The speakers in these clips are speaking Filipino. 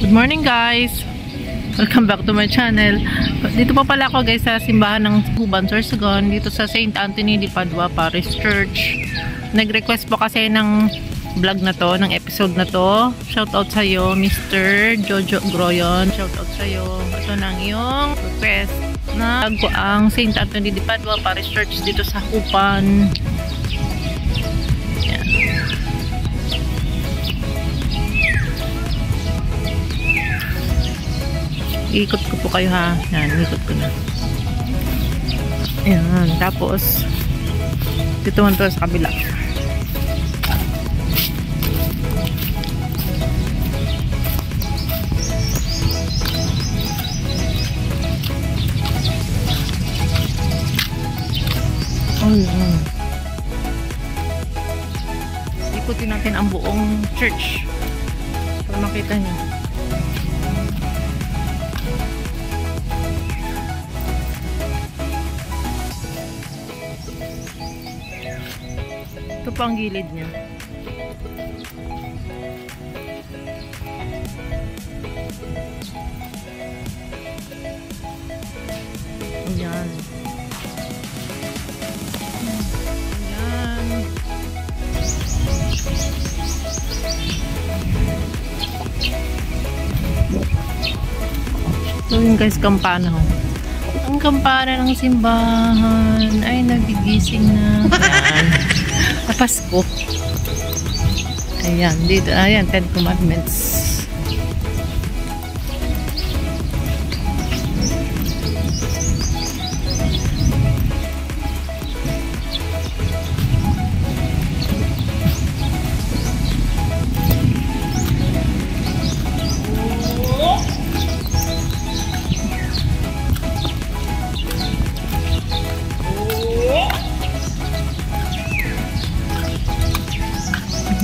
Good morning guys! Welcome back to my channel. Dito pa pala ako guys sa simbahan ng Huban Sorsogon dito sa St. Anthony de Padua Parish Church. Nag-request po kasi ng vlog na to, ng episode na to. Shoutout sa iyo, Mr. Jojo Groyon. Shoutout sa iyo. Ito na ang iyong request na ko ang St. Anthony de Padua Parish Church dito sa Huban. Ikot ko po kayo ha. Yan, ikot ko na. Ayan, tapos dito man to sa kabila. Ayan. Ikutin natin ang buong church para makita niyo. Ito pa ang gilid niya. Ayan. Ayan. Ito yung guys, kampana. Ang kampana ng simbahan ay nagigising na. Ayan. Pasko. Ayan, dito, ayan, 10 Commandments.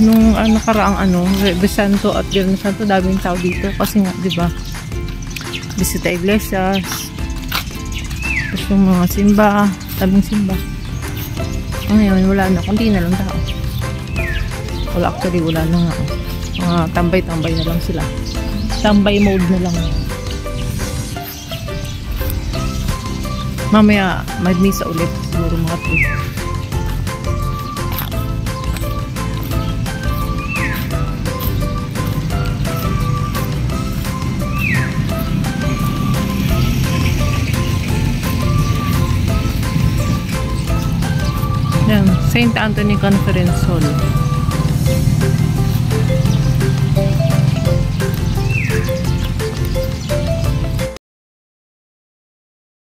Nung nakaraang Webes Santo at Viernes Santo, daming tao dito kasi nga, di ba? Bisita iglesias. Tapos yung mga simba, daming simba. Ngayon, wala na. Kunti na lang tao. Wala, actually, wala na nga. Mga tambay-tambay na lang sila. Tambay mode na lang. Mamaya, may misa ulit. Siguro mga 3. St. Anthony Conference Hall.